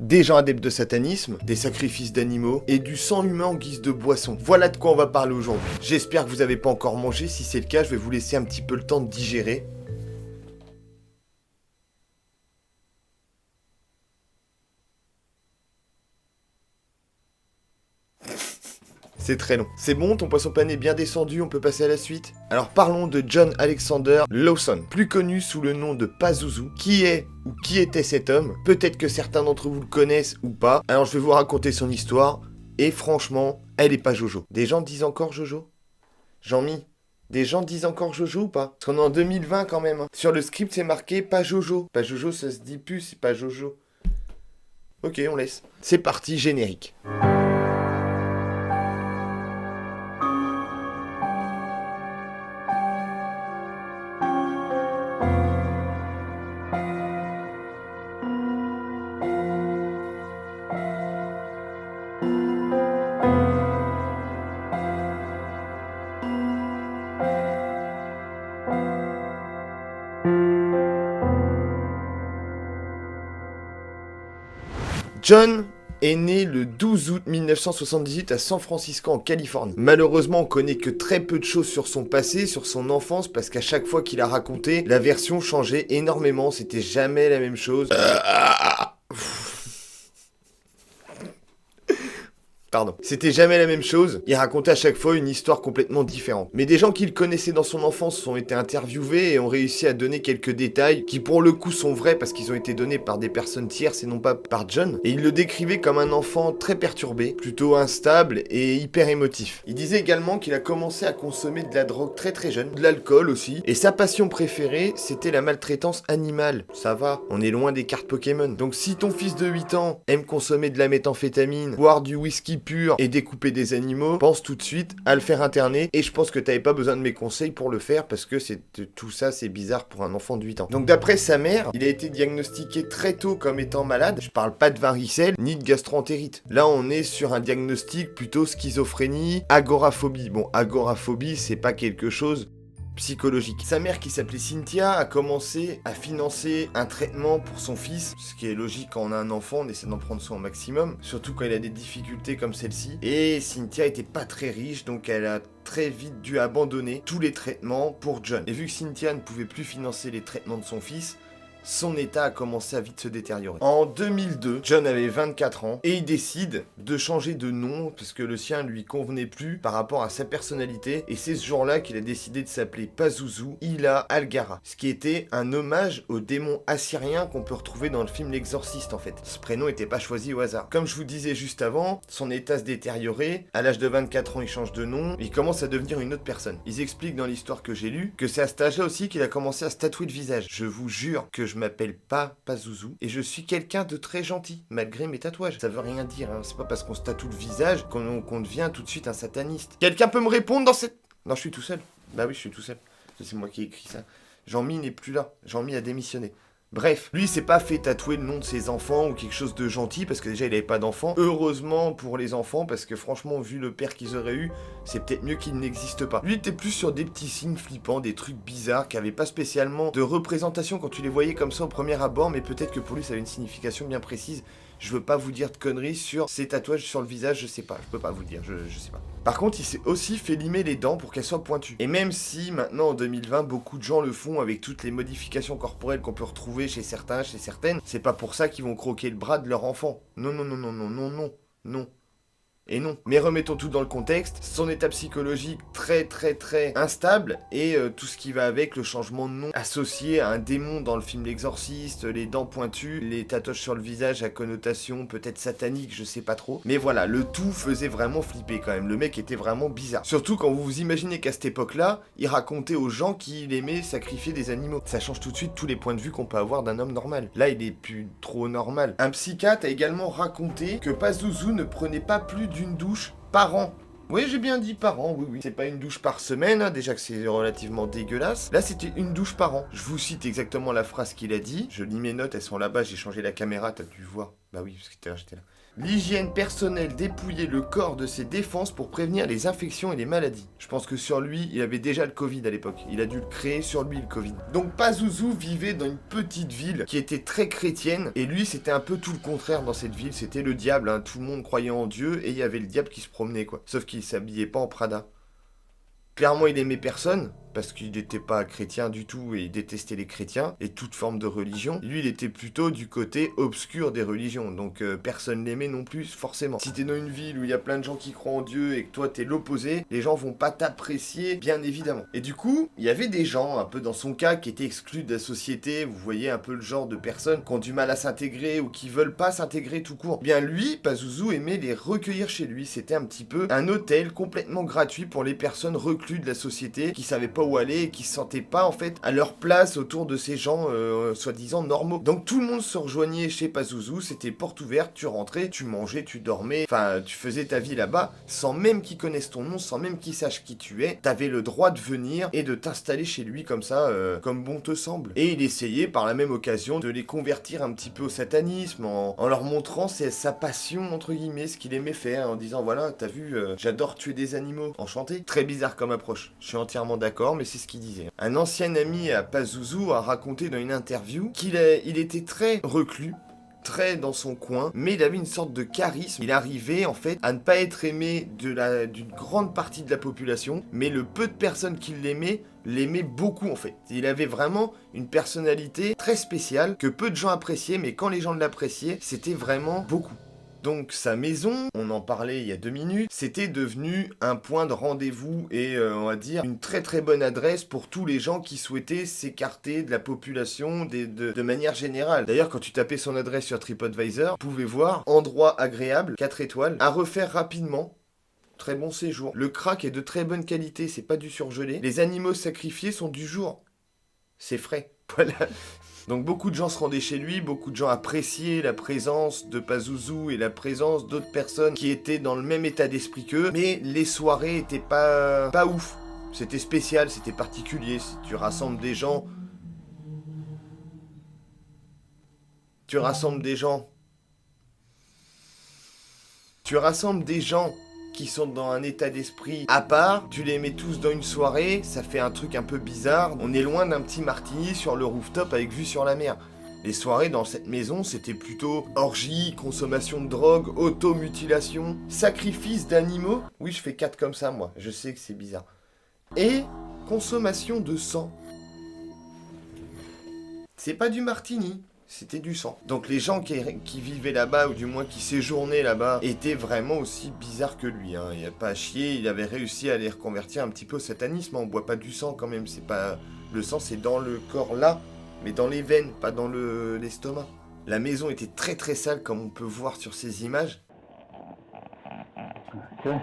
des gens adeptes de satanisme, des sacrifices d'animaux et du sang humain en guise de boisson. Voilà de quoi on va parler aujourd'hui. J'espère que vous n'avez pas encore mangé, si c'est le cas, je vais vous laisser un petit peu le temps de digérer. C'est très long. C'est bon, ton poisson pané est bien descendu, on peut passer à la suite. Alors parlons de John Alexander Lawson, plus connu sous le nom de Pazuzu. Qui est ou qui était cet homme? Peut-être que certains d'entre vous le connaissent ou pas. Alors je vais vous raconter son histoire, et franchement, elle est pas Jojo. Des gens disent encore Jojo? Jean-Mi, des gens disent encore Jojo ou pas? Parce qu'on est en 2020 quand même. Sur le script c'est marqué pas Jojo. Pas Jojo ça se dit plus, c'est pas Jojo. Ok, on laisse. C'est parti, générique. John est né le 12 août 1978 à San Francisco en Californie. Malheureusement, on connaît que très peu de choses sur son passé, sur son enfance, parce qu'à chaque fois qu'il a raconté, la version changeait énormément, c'était jamais la même chose. Pardon. C'était jamais la même chose, il racontait à chaque fois une histoire complètement différente. Mais des gens qui le connaissaient dans son enfance ont été interviewés et ont réussi à donner quelques détails qui pour le coup sont vrais parce qu'ils ont été donnés par des personnes tierces et non pas par John. Et il le décrivait comme un enfant très perturbé, plutôt instable et hyper émotif. Il disait également qu'il a commencé à consommer de la drogue très très jeune, de l'alcool aussi, et sa passion préférée c'était la maltraitance animale. Ça va, on est loin des cartes Pokémon. Donc si ton fils de 8 ans aime consommer de la méthamphétamine, boire du whisky pur et découper des animaux, pense tout de suite à le faire interner, et je pense que t'avais pas besoin de mes conseils pour le faire parce que tout ça c'est bizarre pour un enfant de 8 ans. Donc d'après sa mère, il a été diagnostiqué très tôt comme étant malade. Je parle pas de varicelle ni de gastroentérite. Là on est sur un diagnostic plutôt schizophrénie, agoraphobie. Bon, agoraphobie c'est pas quelque chose psychologique. Sa mère qui s'appelait Cynthia a commencé à financer un traitement pour son fils, ce qui est logique quand on a un enfant, on essaie d'en prendre soin au maximum, surtout quand il a des difficultés comme celle-ci. Et Cynthia était pas très riche, donc elle a très vite dû abandonner tous les traitements pour John. Et vu que Cynthia ne pouvait plus financer les traitements de son fils, son état a commencé à vite se détériorer. En 2002, John avait 24 ans et il décide de changer de nom parce que le sien lui convenait plus par rapport à sa personnalité, et c'est ce jour-là qu'il a décidé de s'appeler Pazuzu Ila Algara, ce qui était un hommage au démon assyrien qu'on peut retrouver dans le film L'Exorciste en fait. Ce prénom n'était pas choisi au hasard. Comme je vous disais juste avant, son état se détériorait, à l'âge de 24 ans il change de nom, il commence à devenir une autre personne. Ils expliquent dans l'histoire que j'ai lue que c'est à cet âge-là aussi qu'il a commencé à se tatouer le visage. Je vous jure que je m'appelle pas Pazuzu et je suis quelqu'un de très gentil malgré mes tatouages. Ça veut rien dire, hein. C'est pas parce qu'on se tatoue le visage qu'on devient tout de suite un sataniste. Quelqu'un peut me répondre dans cette... Non, je suis tout seul. Bah oui, je suis tout seul. C'est moi qui ai écrit ça. Jean-Mi n'est plus là. Jean-Mi a démissionné. Bref, lui il s'est pas fait tatouer le nom de ses enfants ou quelque chose de gentil parce que déjà il avait pas d'enfants. Heureusement pour les enfants parce que franchement vu le père qu'ils auraient eu, c'est peut-être mieux qu'il n'existe pas. Lui il était plus sur des petits signes flippants, des trucs bizarres qui avaient pas spécialement de représentation quand tu les voyais comme ça au premier abord, mais peut-être que pour lui ça avait une signification bien précise. Je veux pas vous dire de conneries sur ses tatouages sur le visage, je sais pas, je peux pas vous le dire, je sais pas. Par contre, il s'est aussi fait limer les dents pour qu'elles soient pointues. Et même si maintenant en 2020, beaucoup de gens le font avec toutes les modifications corporelles qu'on peut retrouver chez certains, chez certaines, c'est pas pour ça qu'ils vont croquer le bras de leur enfant. Non, non, non, non, non, non, non, non. Et non. Mais remettons tout dans le contexte, son état psychologique très très très instable et tout ce qui va avec, le changement de nom associé à un démon dans le film L'Exorciste, les dents pointues, les tatouages sur le visage à connotation peut-être satanique, je sais pas trop. Mais voilà, le tout faisait vraiment flipper quand même, le mec était vraiment bizarre. Surtout quand vous vous imaginez qu'à cette époque-là, il racontait aux gens qu'il aimait sacrifier des animaux. Ça change tout de suite tous les points de vue qu'on peut avoir d'un homme normal. Là, il est plus trop normal. Un psychiatre a également raconté que Pazuzu ne prenait pas plus d'une douche par an. Oui, j'ai bien dit par an, oui, oui. C'est pas une douche par semaine, hein, déjà que c'est relativement dégueulasse. Là, c'était une douche par an. Je vous cite exactement la phrase qu'il a dit. Je lis mes notes, elles sont là-bas, j'ai changé la caméra, t'as dû voir. Bah oui, parce que j'étais là. L'hygiène personnelle dépouillait le corps de ses défenses pour prévenir les infections et les maladies. Je pense que sur lui, il avait déjà le Covid à l'époque. Il a dû le créer sur lui, le Covid. Donc Pazuzu vivait dans une petite ville qui était très chrétienne. Et lui, c'était un peu tout le contraire dans cette ville. C'était le diable, hein. Tout le monde croyait en Dieu et il y avait le diable qui se promenait, quoi. Sauf qu'il s'habillait pas en Prada. Clairement, il aimait personne, parce qu'il n'était pas chrétien du tout et il détestait les chrétiens et toute forme de religion. Lui, il était plutôt du côté obscur des religions, donc personne l'aimait non plus, forcément. Si t'es dans une ville où il y a plein de gens qui croient en Dieu et que toi t'es l'opposé, les gens vont pas t'apprécier, bien évidemment. Et du coup, il y avait des gens, un peu dans son cas, qui étaient exclus de la société. Vous voyez un peu le genre de personnes qui ont du mal à s'intégrer ou qui veulent pas s'intégrer tout court. Bien lui, Pazuzu aimait les recueillir chez lui. C'était un petit peu un hôtel complètement gratuit pour les personnes recluses de la société qui savaient pas où aller et qui se sentaient pas en fait à leur place autour de ces gens soi-disant normaux. Donc tout le monde se rejoignait chez Pazuzu, c'était porte ouverte, tu rentrais, tu mangeais, tu dormais, enfin tu faisais ta vie là-bas sans même qu'ils connaissent ton nom, sans même qu'ils sachent qui tu es. T'avais le droit de venir et de t'installer chez lui comme ça, comme bon te semble. Et il essayait par la même occasion de les convertir un petit peu au satanisme en leur montrant sa passion entre guillemets, ce qu'il aimait faire, en disant voilà, t'as vu, j'adore tuer des animaux. Enchanté. Très bizarre comme approche. Je suis entièrement d'accord, mais c'est ce qu'il disait. Un ancien ami à Pazuzu a raconté dans une interview qu'il était très reclus, très dans son coin, mais il avait une sorte de charisme. Il arrivait en fait à ne pas être aimé d'une grande partie de la population, mais le peu de personnes qui l'aimaient beaucoup en fait. Il avait vraiment une personnalité très spéciale que peu de gens appréciaient, mais quand les gens l'appréciaient, c'était vraiment beaucoup. Donc sa maison, on en parlait il y a 2 minutes, c'était devenu un point de rendez-vous et on va dire une très très bonne adresse pour tous les gens qui souhaitaient s'écarter de la population de manière générale. D'ailleurs quand tu tapais son adresse sur TripAdvisor, vous pouvez voir endroit agréable, 4 étoiles, à refaire rapidement. Très bon séjour. Le crack est de très bonne qualité, c'est pas du surgelé. Les animaux sacrifiés sont du jour. C'est frais. Voilà. Donc beaucoup de gens se rendaient chez lui, beaucoup de gens appréciaient la présence de Pazuzu et la présence d'autres personnes qui étaient dans le même état d'esprit qu'eux, mais les soirées étaient pas ouf. C'était spécial, c'était particulier. Si tu rassembles des gens... Tu rassembles des gens qui sont dans un état d'esprit à part, tu les mets tous dans une soirée, ça fait un truc un peu bizarre. On est loin d'un petit martini sur le rooftop avec vue sur la mer. Les soirées dans cette maison, c'était plutôt orgie, consommation de drogue, automutilation, sacrifice d'animaux. Oui, je fais 4 comme ça, moi. Je sais que c'est bizarre. Et consommation de sang. C'est pas du martini. C'était du sang. Donc les gens qui vivaient là-bas, ou du moins qui séjournaient là-bas, étaient vraiment aussi bizarres que lui. Hein. Il n'y a pas à chier, il avait réussi à les reconvertir un petit peu au satanisme. On boit pas du sang quand même, c'est pas... Le sang c'est dans le corps là, mais dans les veines, pas dans l'estomac. La maison était très très sale comme on peut voir sur ces images. Okay.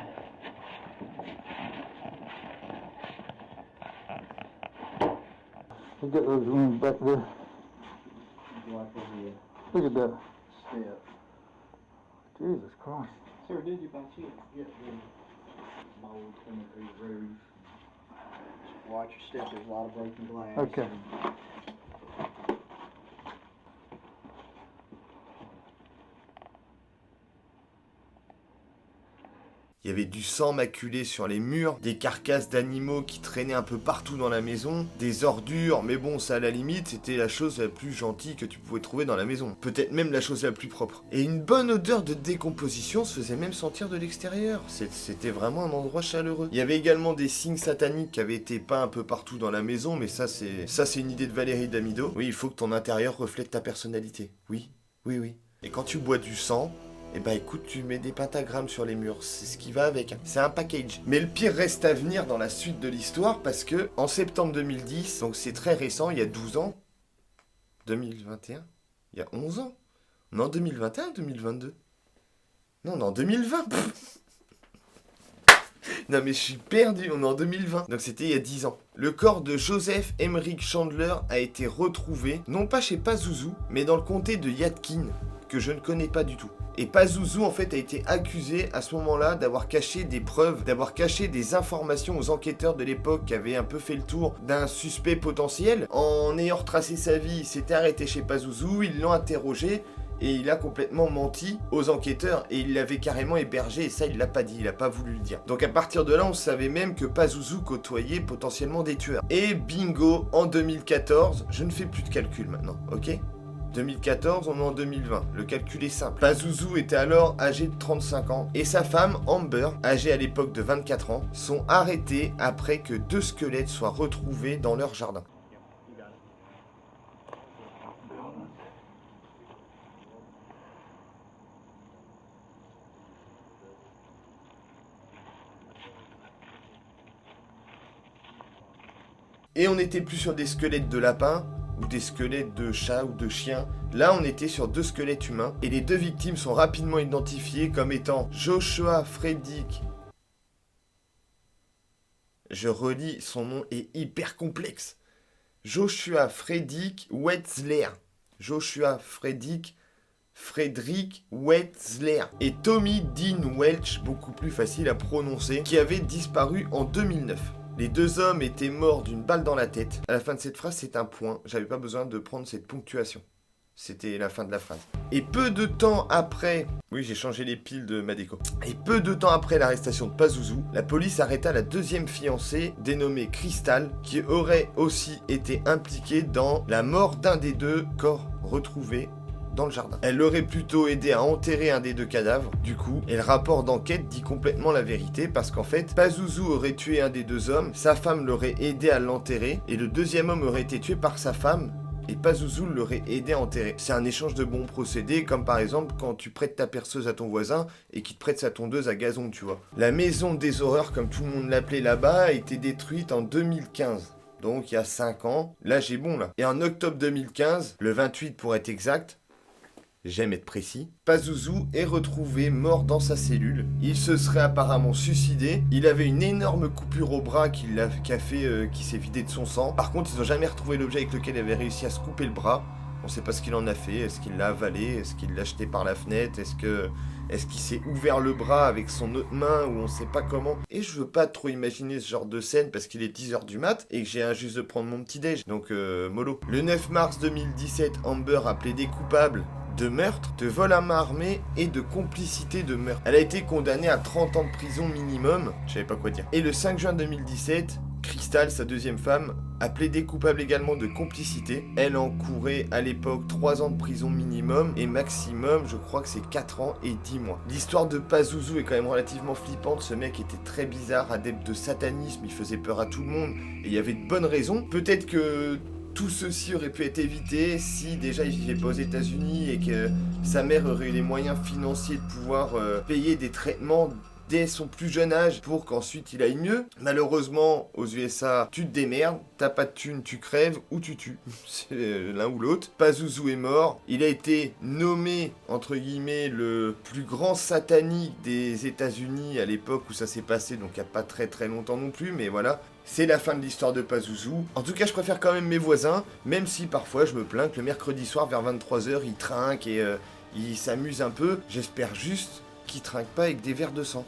Look at those rooms back there. Look at that. Step. Jesus Christ. Sir, did you by chance get the mold coming through the roof? Watch your step, there's a lot of broken glass. Okay. Il y avait du sang maculé sur les murs, des carcasses d'animaux qui traînaient un peu partout dans la maison, des ordures, mais bon, ça à la limite, c'était la chose la plus gentille que tu pouvais trouver dans la maison. Peut-être même la chose la plus propre. Et une bonne odeur de décomposition se faisait même sentir de l'extérieur. C'était vraiment un endroit chaleureux. Il y avait également des signes sataniques qui avaient été peints un peu partout dans la maison, mais ça c'est une idée de Valérie Damido. Oui, il faut que ton intérieur reflète ta personnalité. Oui, oui, oui. Et quand tu bois du sang, eh ben écoute, tu mets des pentagrammes sur les murs, c'est ce qui va avec, hein. C'est un package. Mais le pire reste à venir dans la suite de l'histoire parce que en septembre 2010, donc c'est très récent, il y a 12 ans, 2021, il y a 11 ans, non 2021, 2022, non, on est en 2020. Non mais je suis perdu, on est en 2020. Donc c'était il y a 10 ans. Le corps de Joseph Emmerich Chandler a été retrouvé, non pas chez Pazuzu, mais dans le comté de Yadkin, que je ne connais pas du tout. Et Pazuzu en fait a été accusé à ce moment-là d'avoir caché des preuves, d'avoir caché des informations aux enquêteurs de l'époque qui avaient un peu fait le tour d'un suspect potentiel. En ayant retracé sa vie, il s'était arrêté chez Pazuzu, ils l'ont interrogé et il a complètement menti aux enquêteurs et il l'avait carrément hébergé et ça il l'a pas dit, il a pas voulu le dire. Donc à partir de là on savait même que Pazuzu côtoyait potentiellement des tueurs. Et bingo, en 2014, je ne fais plus de calcul maintenant, ok ? 2014, on est en 2020. Le calcul est simple. Pazuzu était alors âgé de 35 ans et sa femme, Amber, âgée à l'époque de 24 ans, sont arrêtés après que 2 squelettes soient retrouvés dans leur jardin. Et on n'était plus sur des squelettes de lapins, ou des squelettes de chats ou de chiens. Là, on était sur 2 squelettes humains. Et les 2 victimes sont rapidement identifiées comme étant Joshua Frederick. Je relis, son nom est hyper complexe. Joshua Frederick Wetzler. Joshua Frederick Wetzler. Et Tommy Dean Welch, beaucoup plus facile à prononcer, qui avait disparu en 2009. Les 2 hommes étaient morts d'une balle dans la tête. À la fin de cette phrase, c'est un point. J'avais pas besoin de prendre cette ponctuation. C'était la fin de la phrase. Et peu de temps après... Oui, j'ai changé les piles de ma déco. Et peu de temps après l'arrestation de Pazuzu, la police arrêta la 2e fiancée, dénommée Crystal, qui aurait aussi été impliquée dans la mort d'un des 2 corps retrouvés dans le jardin. Elle aurait plutôt aidé à enterrer un des 2 cadavres, du coup, et le rapport d'enquête dit complètement la vérité, parce qu'en fait, Pazuzu aurait tué un des 2 hommes, sa femme l'aurait aidé à l'enterrer, et le 2e homme aurait été tué par sa femme, et Pazuzu l'aurait aidé à enterrer. C'est un échange de bons procédés, comme par exemple quand tu prêtes ta perceuse à ton voisin, et qu'il te prête sa tondeuse à gazon, tu vois. La maison des horreurs, comme tout le monde l'appelait là-bas, a été détruite en 2015. Donc il y a 5 ans, là j'ai bon là. Et en octobre 2015, le 28 pour être exact, j'aime être précis, Pazuzu est retrouvé mort dans sa cellule. Il se serait apparemment suicidé. Il avait une énorme coupure au bras qui s'est vidé de son sang. Par contre, ils n'ont jamais retrouvé l'objet avec lequel il avait réussi à se couper le bras. On ne sait pas ce qu'il en a fait. Est-ce qu'il l'a avalé? Est-ce qu'il l'a jeté par la fenêtre? Est-ce qu'il s'est ouvert le bras avec son autre main ou on sait pas comment? Et je veux pas trop imaginer ce genre de scène parce qu'il est 10h du mat et que j'ai juste de prendre mon petit déj. Donc mollo. Le 9 mars 2017, Amber a plaidé coupable de meurtre, de vol à main armée et de complicité de meurtre. Elle a été condamnée à 30 ans de prison minimum. Je savais pas quoi dire. Et le 5 juin 2017, Crystal, sa 2e femme, a plaidé coupable également de complicité. Elle encourait à l'époque 3 ans de prison minimum et maximum, je crois que c'est 4 ans et 10 mois. L'histoire de Pazuzu est quand même relativement flippante. Ce mec était très bizarre, adepte de satanisme, il faisait peur à tout le monde et il y avait de bonnes raisons. Peut-être que tout ceci aurait pu être évité si déjà il vivait pas aux États-Unis et que sa mère aurait eu les moyens financiers de pouvoir payer des traitements dès son plus jeune âge pour qu'ensuite il aille mieux. Malheureusement, aux USA, tu te démerdes, t'as pas de thune, tu crèves ou tu tues. C'est l'un ou l'autre. Pazuzu est mort. Il a été nommé, entre guillemets, le plus grand satanique des États-Unis à l'époque où ça s'est passé, donc il n'y a pas très très longtemps non plus, mais voilà. C'est la fin de l'histoire de Pazuzu. En tout cas, je préfère quand même mes voisins, même si parfois je me plains que le mercredi soir vers 23h, ils trinquent et ils s'amusent un peu. J'espère juste qu'ils trinquent pas avec des verres de sang.